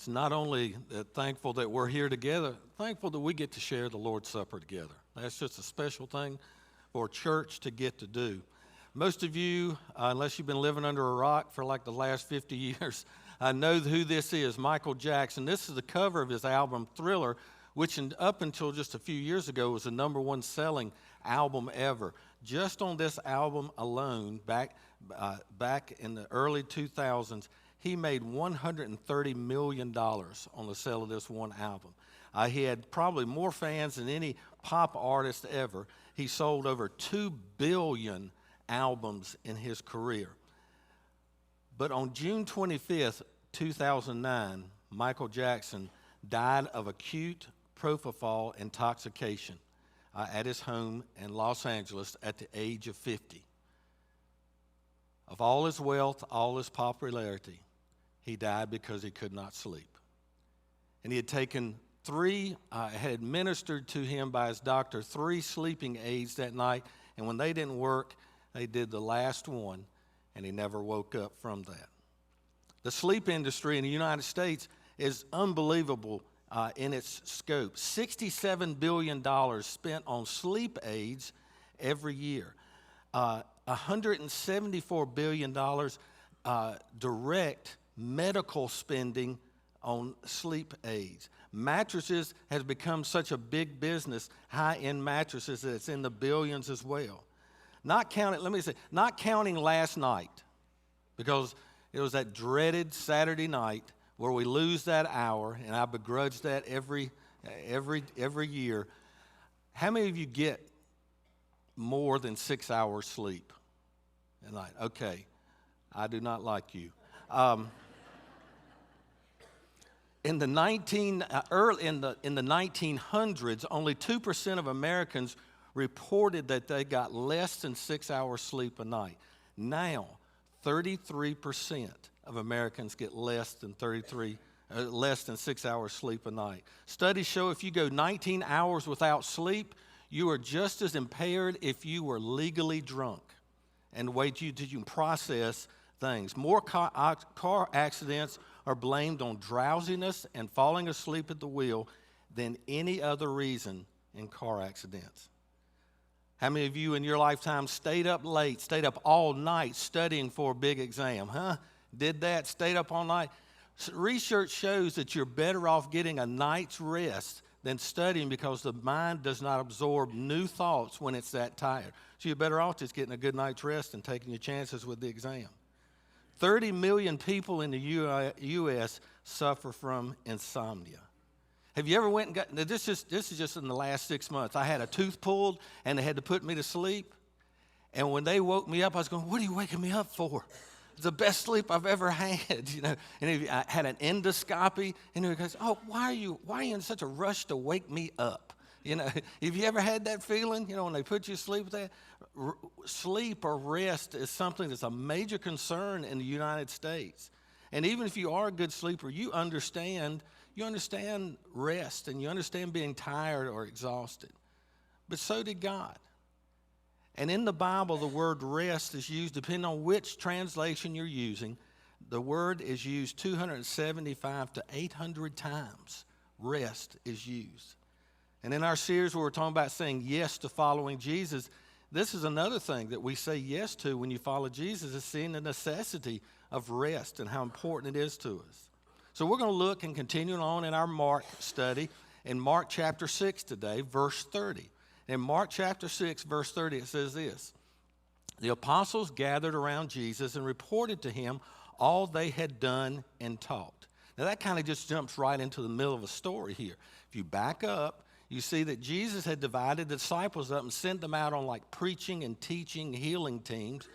It's not only thankful that we're here together, thankful that we get to share the Lord's Supper together. That's just a special thing for a church to get to do. Most of you, unless you've been living under a rock for like the last 50 years, know who this is, Michael Jackson. This is the cover of his album, Thriller, which up until just a few years ago was the #1 selling album ever. Just on this album alone, back in the early 2000s, he made $130 million on the sale of this one album. He had probably more fans than any pop artist ever. He sold over 2 billion albums in his career. But on June 25th, 2009, Michael Jackson died of acute propofol intoxication at his home in Los Angeles at the age of 50. Of all his wealth, all his popularity, he died because he could not sleep. And he had taken had administered to him by his doctor 3 sleeping aids that night, and when they didn't work, they did the last one, and he never woke up from that. The sleep industry in the United States is unbelievable in its scope. $67 billion spent on sleep aids every year. $174 billion direct medical spending on sleep aids. Mattresses has become such a big business, high-end mattresses, that it's in the billions as well. Not counting last night, because it was that dreaded Saturday night where we lose that hour, and I begrudge that every year. How many of you get more than 6 hours sleep at night? Okay, I do not like you. In the 1900s, only 2% of Americans reported that they got less than 6 hours sleep a night. Now, 33% of Americans get less than 6 hours sleep a night. Studies show if you go 19 hours without sleep, you are just as impaired if you were legally drunk. And the way you can process things. More car accidents are blamed on drowsiness and falling asleep at the wheel than any other reason in car accidents. How many of you in your lifetime stayed up late, stayed up all night studying for a big exam? Did that, stayed up all night? Research shows that you're better off getting a night's rest than studying, because the mind does not absorb new thoughts when it's that tired. So you're better off just getting a good night's rest and taking your chances with the exam. 30 million people in the U.S. suffer from insomnia. Have you ever went and got, this is just in the last 6 months. I had a tooth pulled and they had to put me to sleep. And when they woke me up, I was going, what are you waking me up for? It's the best sleep I've ever had, And I had an endoscopy, and he goes, oh, why are you in such a rush to wake me up? Have you ever had that feeling, when they put you to sleep with that? Sleep or rest is something that's a major concern in the United States. And even if you are a good sleeper, you understand rest, and you understand being tired or exhausted. But so did God. And in the Bible, the word rest is used, depending on which translation you're using, the word is used 275 to 800 times. Rest is used. And in our series where we're talking about saying yes to following Jesus, this is another thing that we say yes to when you follow Jesus, is seeing the necessity of rest and how important it is to us. So we're going to look and continue on in our Mark study in Mark chapter 6 today, verse 30. In Mark chapter 6, verse 30, it says this: the apostles gathered around Jesus and reported to him all they had done and taught. Now that kind of just jumps right into the middle of a story here. If you back up, you see that Jesus had divided the disciples up and sent them out on like preaching and teaching, healing teams.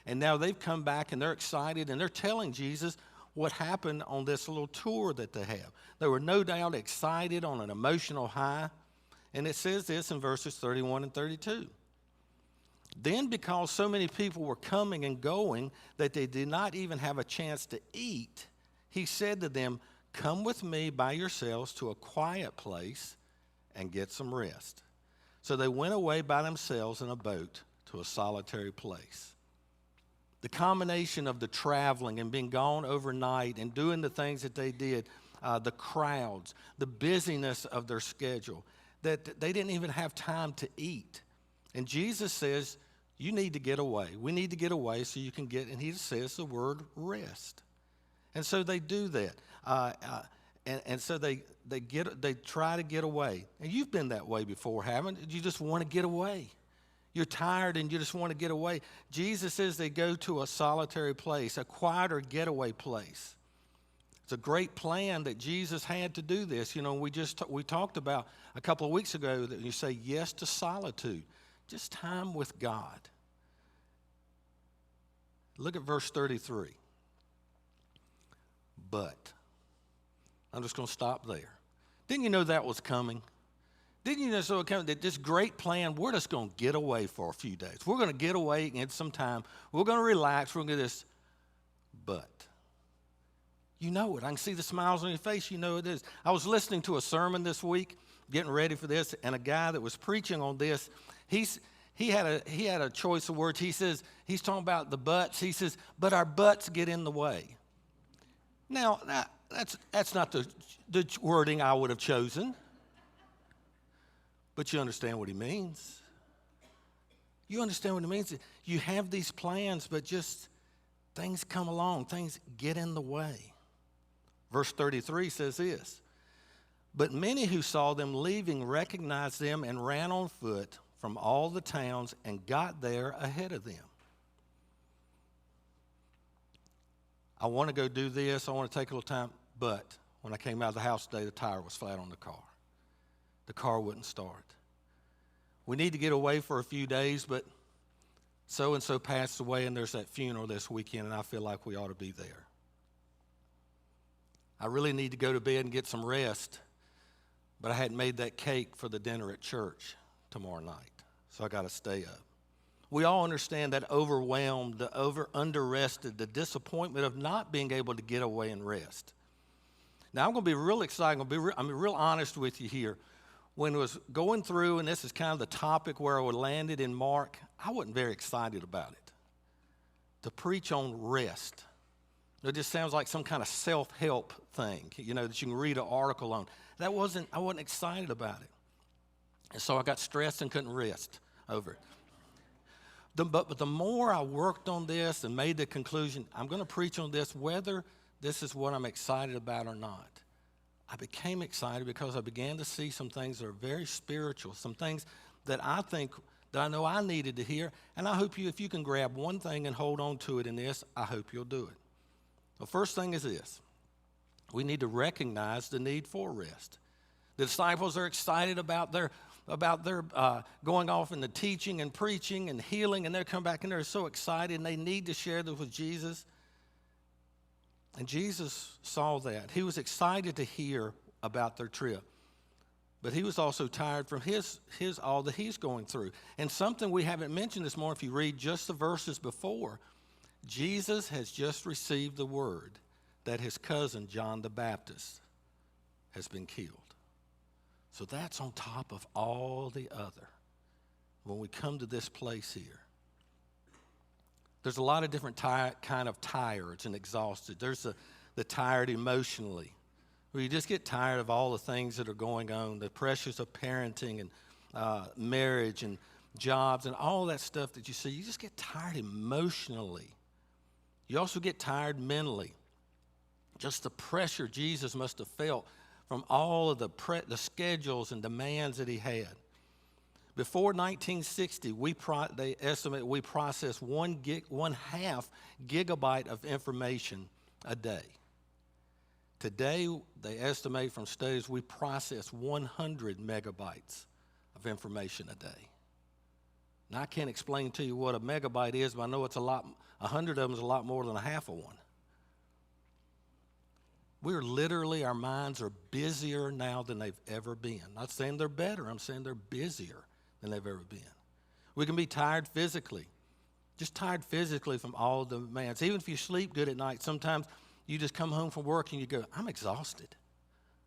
And now they've come back and they're excited and they're telling Jesus what happened on this little tour that they have. They were no doubt excited on an emotional high. And it says this in verses 31 and 32. Then, because so many people were coming and going that they did not even have a chance to eat, he said to them, come with me by yourselves to a quiet place and get some rest. So they went away by themselves in a boat to a solitary place. The combination of the traveling and being gone overnight and doing the things that they did, the crowds, the busyness of their schedule, that they didn't even have time to eat. And Jesus says, you need to get away. We need to get away so you can get, and he says the word rest. And so they do that. And so they try to get away. And you've been that way before, haven't you? You just want to get away. You're tired and you just want to get away. Jesus says they go to a solitary place, a quieter getaway place. It's a great plan that Jesus had to do this. You know, we talked about a couple of weeks ago that you say yes to solitude, just time with God. Look at verse 33. But, I'm just going to stop there. Didn't you know that was coming? Didn't you know that this great plan, we're just going to get away for a few days. We're going to get away and get some time. We're going to relax. We're going to get this. But, you know it. I can see the smiles on your face. You know it is. I was listening to a sermon this week, getting ready for this, and a guy that was preaching on this, he had a choice of words. He says, he's talking about the buts. He says, but our butts get in the way. Now, that's not the wording I would have chosen. But you understand what he means. You understand what it means. You have these plans, but just things come along. Things get in the way. Verse 33 says this, but many who saw them leaving recognized them and ran on foot from all the towns and got there ahead of them. I want to go do this. I want to take a little time. But when I came out of the house today, the tire was flat on the car. The car wouldn't start. We need to get away for a few days, but so-and-so passed away, and there's that funeral this weekend, and I feel like we ought to be there. I really need to go to bed and get some rest, but I hadn't made that cake for the dinner at church tomorrow night, so I got to stay up. We all understand that overwhelmed, the under-rested, the disappointment of not being able to get away and rest. Now, I'm going to be real excited. I'm real honest with you here. When I was going through, and this is kind of the topic where I landed in Mark, I wasn't very excited about it. To preach on rest. It just sounds like some kind of self-help thing, you know, that you can read an article on. I wasn't excited about it. And so I got stressed and couldn't rest over it. But the more I worked on this and made the conclusion, I'm going to preach on this whether this is what I'm excited about or not. I became excited because I began to see some things that are very spiritual, some things that I know I needed to hear. And I hope if you can grab one thing and hold on to it in this, I hope you'll do it. The first thing is this. We need to recognize the need for rest. The disciples are excited about their going off into teaching and preaching and healing, and they're coming back and they're so excited and they need to share this with Jesus. And Jesus saw that. He was excited to hear about their trip. But he was also tired from his all that he's going through. And something we haven't mentioned this morning, if you read just the verses before, Jesus has just received the word that his cousin John the Baptist has been killed. So that's on top of all the other. When we come to this place here, there's a lot of different kind of tired and exhausted. There's the tired emotionally, where you just get tired of all the things that are going on, the pressures of parenting and marriage and jobs and all that stuff that you see. You just get tired emotionally. You also get tired mentally. Just the pressure Jesus must have felt from all of the schedules and demands that he had. Before 1960, they estimate we processed 1.5 gigabyte of information a day. Today, they estimate from studies we process 100 megabytes of information a day. Now, I can't explain to you what a megabyte is, but I know it's 100 of them is a lot more than a half of one. Our minds are busier now than they've ever been. Not saying they're better, I'm saying they're busier than they've ever been. We can be tired physically, just tired physically from all the demands. Even if you sleep good at night, sometimes you just come home from work and you go, I'm exhausted.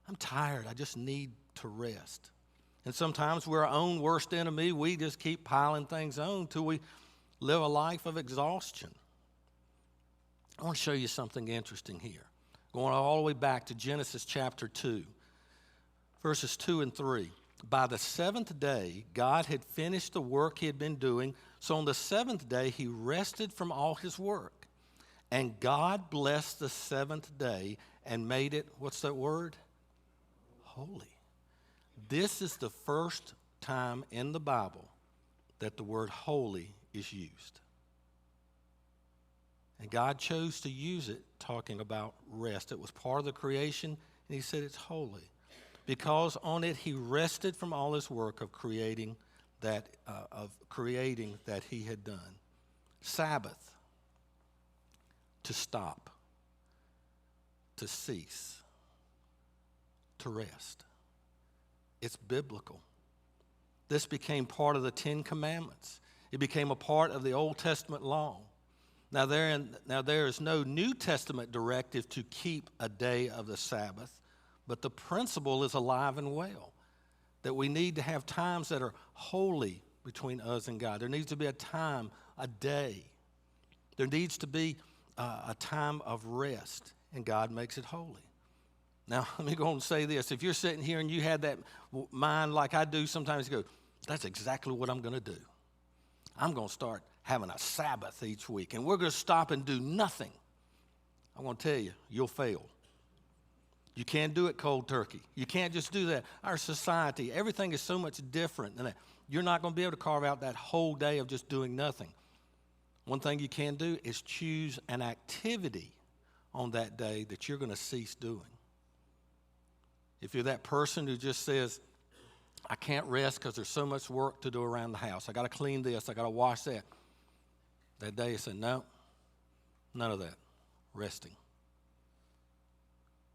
I'm tired. I just need to rest. And sometimes we're our own worst enemy. We just keep piling things on until we live a life of exhaustion. I want to show you something interesting here. going all the way back to Genesis chapter 2, verses 2 and 3. By the seventh day, God had finished the work he had been doing. So on the seventh day, he rested from all his work. And God blessed the seventh day and made it, what's that word? Holy. This is the first time in the Bible that the word holy is used. And God chose to use it talking about rest. It was part of the creation, and he said it's holy. Because on it he rested from all his work of creating that he had done. Sabbath, to stop, to cease, to rest. It's biblical. This became part of the Ten Commandments. It became a part of the Old Testament law. Now there is no New Testament directive to keep a day of the Sabbath, but the principle is alive and well, that we need to have times that are holy between us and God. There needs to be a time, a day. There needs to be a time of rest, and God makes it holy. Now, let me go on and say this. If you're sitting here and you had that mind like I do, sometimes you go, that's exactly what I'm going to do. I'm going to start having a Sabbath each week, and we're going to stop and do nothing. I want to tell you, you'll fail. You can't do it cold turkey. You can't just do that. Our society, everything is so much different than that. You're not going to be able to carve out that whole day of just doing nothing. One thing you can do is choose an activity on that day that you're going to cease doing. If you're that person who just says, I can't rest because there's so much work to do around the house. I got to clean this. I got to wash that. That day you say, no, none of that. Resting.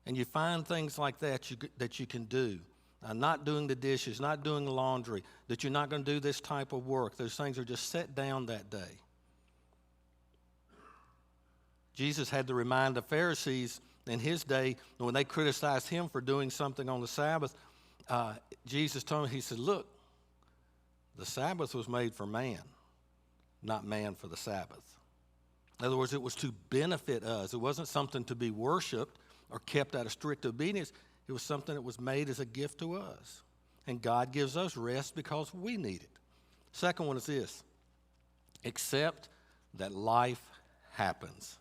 And you find things like that that you can do. Not doing the dishes, not doing the laundry, that you're not going to do this type of work. Those things are just set down that day. Jesus had to remind the Pharisees in his day, when they criticized him for doing something on the Sabbath, Jesus told them, he said, look, the Sabbath was made for man, not man for the Sabbath. In other words, it was to benefit us. It wasn't something to be worshiped or kept out of strict obedience. It was something that was made as a gift to us. And God gives us rest because we need it. Second one is this: accept that life happens.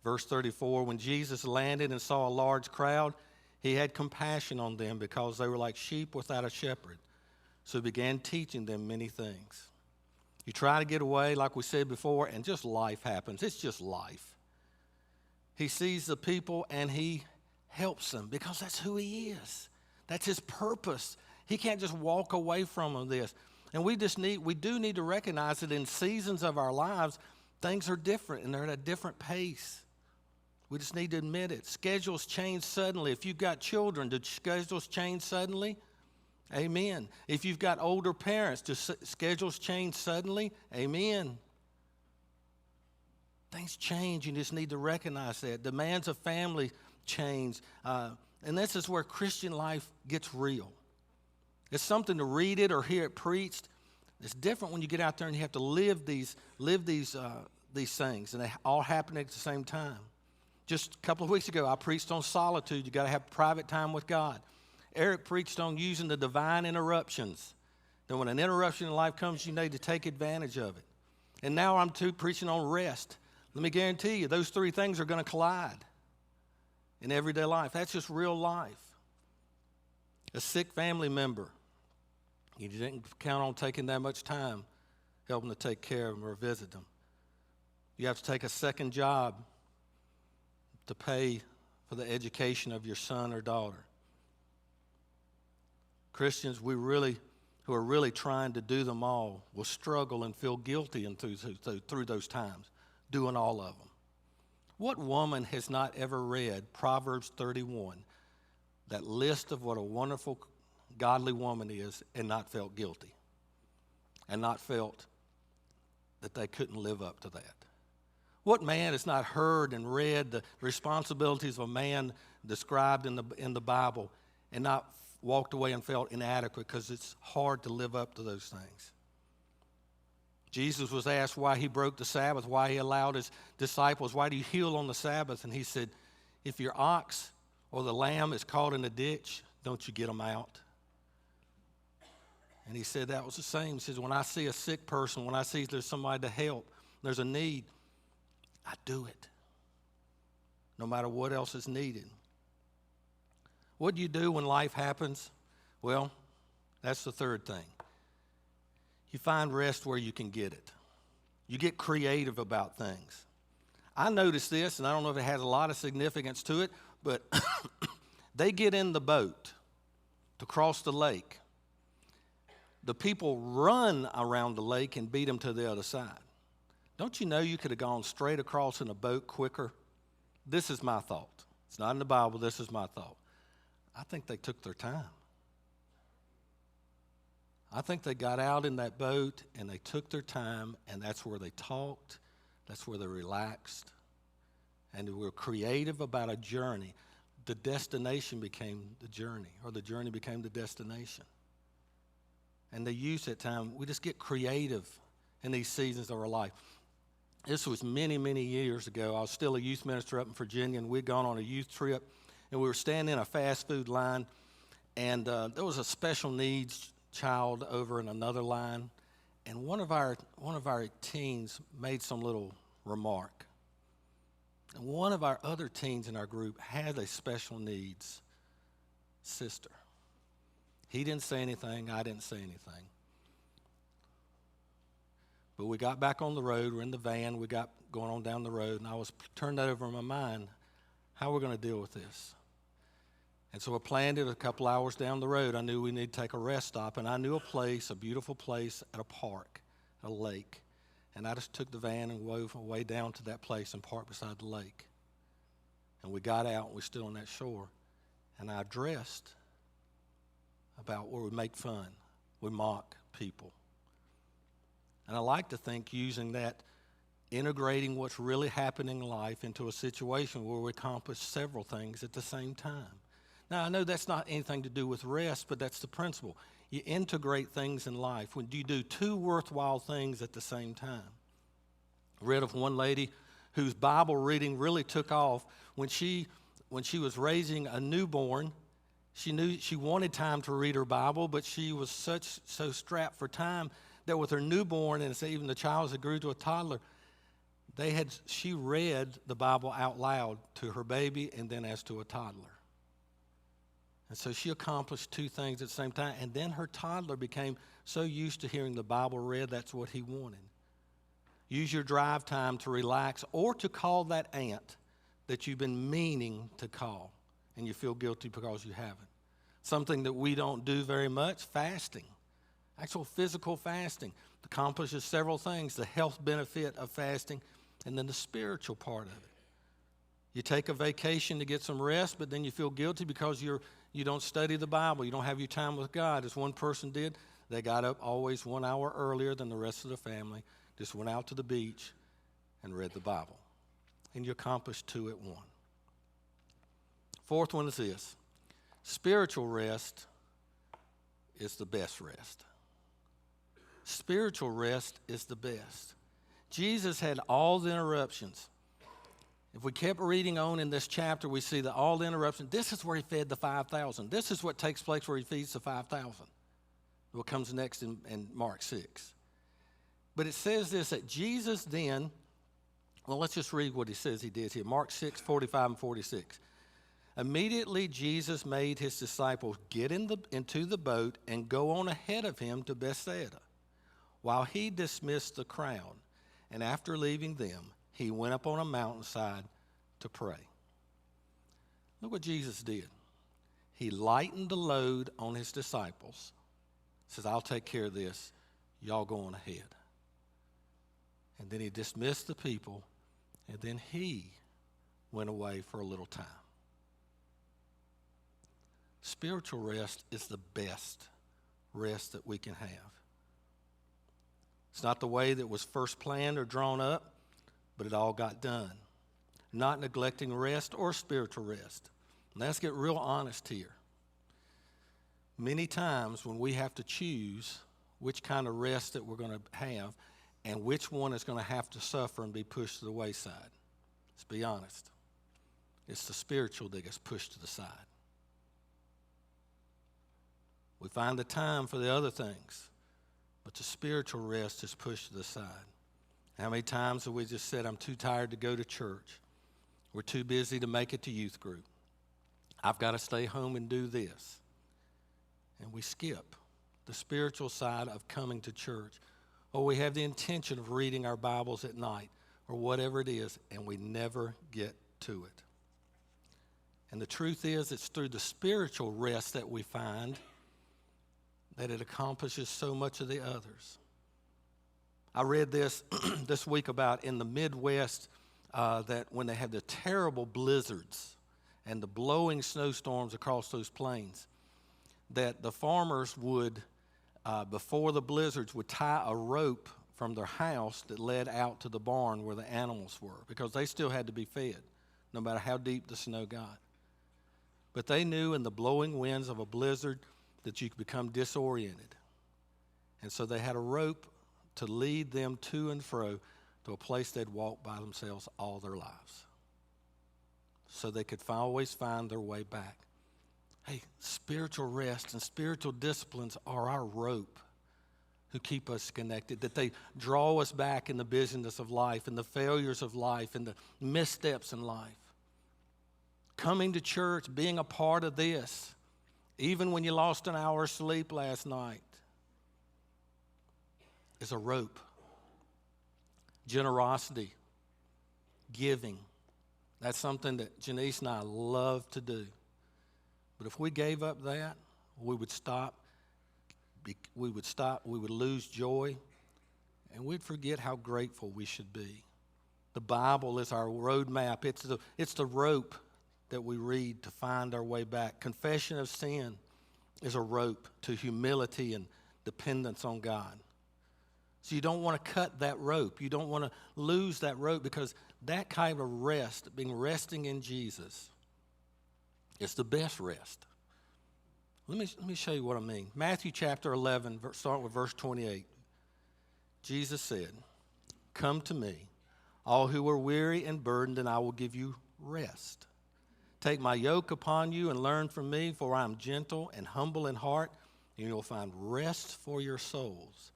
Verse 34, when Jesus landed and saw a large crowd, he had compassion on them because they were like sheep without a shepherd. So he began teaching them many things. You try to get away, like we said before, and just life happens. It's just life. He sees the people and he helps them because that's who he is. That's his purpose. He can't just walk away from this. And we do need to recognize that in seasons of our lives, things are different and they're at a different pace. We just need to admit it. Schedules change suddenly. If you've got children, do schedules change suddenly? Amen. If you've got older parents, do schedules change suddenly? Amen. Things change. You just need to recognize that. Demands of family change. And this is where Christian life gets real. It's something to read it or hear it preached. It's different when you get out there and you have to live these things, and they all happen at the same time. Just a couple of weeks ago, I preached on solitude. You got to have private time with God. Eric preached on using the divine interruptions. That when an interruption in life comes, you need to take advantage of it. And now I'm preaching on rest. Let me guarantee you, those three things are going to collide in everyday life. That's just real life. A sick family member, you didn't count on taking that much time helping to take care of them or visit them. You have to take a second job to pay for the education of your son or daughter. Christians, who are really trying to do them all will struggle and feel guilty through those times, doing all of them. What woman has not ever read Proverbs 31, that list of what a wonderful, godly woman is, and not felt guilty, and not felt that they couldn't live up to that? What man has not heard and read the responsibilities of a man described in the Bible and not walked away and felt inadequate because it's hard to live up to those things? Jesus was asked why he broke the Sabbath, why he allowed his disciples, why do you heal on the Sabbath? And he said, If your ox or the lamb is caught in a ditch, don't you get them out? And he said that was the same. He says, when I see a sick person, when I see there's somebody to help, there's a need, I do it, no matter what else is needed. What do you do when life happens? Well, that's the third thing. You find rest where you can get it. You get creative about things. I noticed this, and I don't know if it has a lot of significance to it, but they get in the boat to cross the lake. The people run around the lake and beat them to the other side. Don't you know you could have gone straight across in a boat quicker? This is my thought. It's not in the Bible. This is my thought. I think they took their time. I think they got out in that boat and they took their time, and that's where they talked. That's where they relaxed. And they were creative about a journey. The destination became the journey, or the journey became the destination. And they use that time. We just get creative in these seasons of our life. This was many, many years ago. I was still a youth minister up in Virginia, and we'd gone on a youth trip, and we were standing in a fast food line, and there was a special needs child over in another line, and one of our teens made some little remark. And one of our other teens in our group had a special needs sister. He didn't say anything. I didn't say anything. But we got back on the road. We're in the van. We got going on down the road, and I was turned that over in my mind, how we're going to deal with this. And so I planned it a couple hours down the road. I knew we needed to take a rest stop, and I knew a place, a beautiful place at a park, a lake. And I just took the van and wove way down to that place and parked beside the lake. And we got out, and we stood on that shore, and I addressed about where we make fun, we mock people. And I like to think using that, integrating what's really happening in life into a situation where we accomplish several things at the same time. Now, I know that's not anything to do with rest, but that's the principle. You integrate things in life when you do two worthwhile things at the same time. I read of one lady whose Bible reading really took off when she was raising a newborn. She knew she wanted time to read her Bible, but she was so strapped for time that with her newborn, and even the child as it grew to a toddler, she read the Bible out loud to her baby and then as to a toddler. And so she accomplished two things at the same time. And then her toddler became so used to hearing the Bible read, that's what he wanted. Use your drive time to relax or to call that aunt that you've been meaning to call and you feel guilty because you haven't. Something that we don't do very much, fasting. Actual physical fasting accomplishes several things, the health benefit of fasting and then the spiritual part of it. You take a vacation to get some rest, but then you feel guilty because you don't study the Bible. You don't have your time with God. As one person did, they got up always 1 hour earlier than the rest of the family, just went out to the beach and read the Bible. And you accomplished two at one. Fourth one is this. Spiritual rest is the best rest. Spiritual rest is the best. Jesus had all the interruptions. If we kept reading on in this chapter, we see that all the interruptions, this is where he fed the 5,000. This is what takes place where he feeds the 5,000. What comes next in Mark 6. But it says this, that Jesus then, well, let's just read what he says he did here. Mark 6, 45 and 46. Immediately Jesus made his disciples get into the boat and go on ahead of him to Bethsaida, while he dismissed the crowd. And after leaving them, he went up on a mountainside to pray. Look what Jesus did. He lightened the load on his disciples. He says, I'll take care of this. Y'all go on ahead. And then he dismissed the people, and then he went away for a little time. Spiritual rest is the best rest that we can have. It's not the way that was first planned or drawn up, but it all got done. Not neglecting rest or spiritual rest. And let's get real honest here. Many times when we have to choose which kind of rest that we're going to have and which one is going to have to suffer and be pushed to the wayside. Let's be honest. It's the spiritual that gets pushed to the side. We find the time for the other things, but the spiritual rest is pushed to the side. How many times have we just said, I'm too tired to go to church. We're too busy to make it to youth group. I've got to stay home and do this. And we skip the spiritual side of coming to church. Or we have the intention of reading our Bibles at night or whatever it is, and we never get to it. And the truth is, it's through the spiritual rest that we find that it accomplishes so much of the others. I read this this week about in the Midwest that when they had the terrible blizzards and the blowing snowstorms across those plains, that the farmers would, before the blizzards, would tie a rope from their house that led out to the barn where the animals were, because they still had to be fed, no matter how deep the snow got. But they knew in the blowing winds of a blizzard that you could become disoriented. And so they had a rope to lead them to and fro to a place they'd walk by themselves all their lives, so they could always find their way back. Hey, spiritual rest and spiritual disciplines are our rope who keep us connected, that they draw us back in the busyness of life and the failures of life and the missteps in life. Coming to church, being a part of this, even when you lost an hour's sleep last night, is a rope. Generosity, giving, that's something that Janice and I love to do. But if we gave up that, we would stop, we would lose joy, and we'd forget how grateful we should be. The Bible is our roadmap. It's the rope that we read to find our way back. Confession of sin is a rope to humility and dependence on God. So you don't want to cut that rope. You don't want to lose that rope, because that kind of rest, resting in Jesus, it's the best rest. Let me show you what I mean. Matthew chapter 11, starting with verse 28. Jesus said, "Come to me, all who are weary and burdened, and I will give you rest. Take my yoke upon you and learn from me, for I am gentle and humble in heart, and you'll find rest for your souls.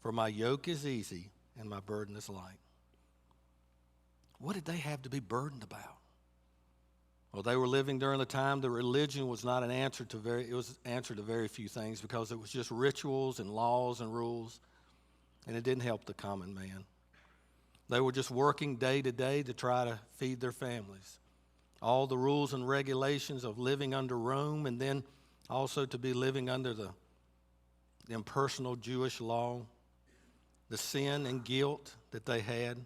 For my yoke is easy and my burden is light." What did they have to be burdened about? Well, they were living during the time the religion was not an answer to very few things, because it was just rituals and laws and rules, and it didn't help the common man. They were just working day to day to try to feed their families. All the rules and regulations of living under Rome, and then also to be living under the impersonal Jewish law, the sin and guilt that they had.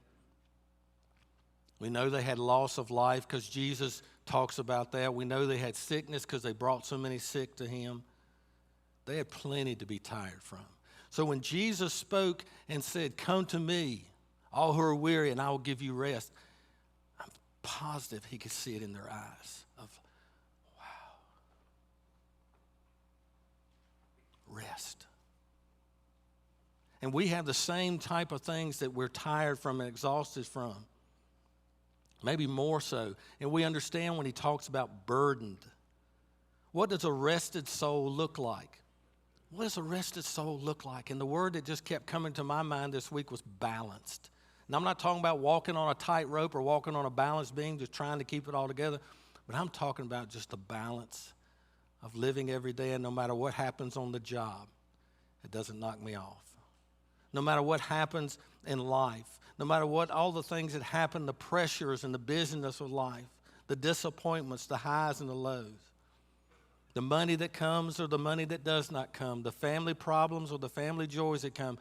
We know they had loss of life because Jesus talks about that. We know they had sickness because they brought so many sick to him. They had plenty to be tired from. So when Jesus spoke and said, "Come to me, all who are weary, and I will give you rest," I'm positive he could see it in their eyes of, wow, rest. And we have the same type of things that we're tired from and exhausted from. Maybe more so. And we understand when he talks about burdened. What does a rested soul look like? What does a rested soul look like? And the word that just kept coming to my mind this week was balanced. Now, I'm not talking about walking on a tightrope or walking on a balance beam, just trying to keep it all together. But I'm talking about just the balance of living every day, and no matter what happens on the job, it doesn't knock me off. No matter what happens in life, no matter what, all the things that happen, the pressures and the busyness of life, the disappointments, the highs and the lows, the money that comes or the money that does not come, the family problems or the family joys that come,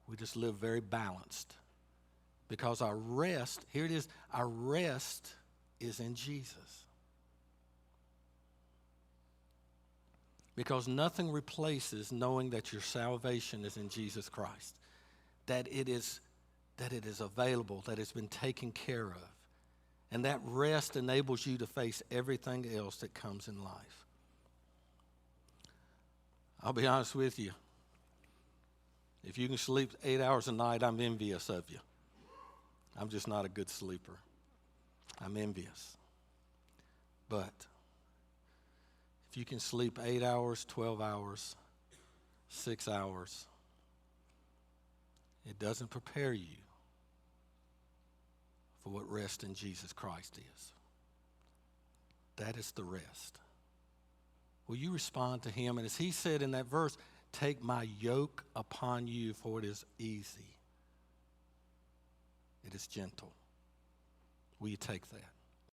we just live very balanced. Because our rest, here it is, our rest is in Jesus. Because nothing replaces knowing that your salvation is in Jesus Christ, that it is available, that it's been taken care of. And that rest enables you to face everything else that comes in life. I'll be honest with you. If you can sleep 8 hours a night, I'm envious of you. I'm just not a good sleeper. I'm envious. But if you can sleep 8 hours, 12 hours, 6 hours, it doesn't prepare you for what rest in Jesus Christ is. That is the rest. Will you respond to him? And as he said in that verse, take my yoke upon you, for it is easy. It is gentle. Will you take that?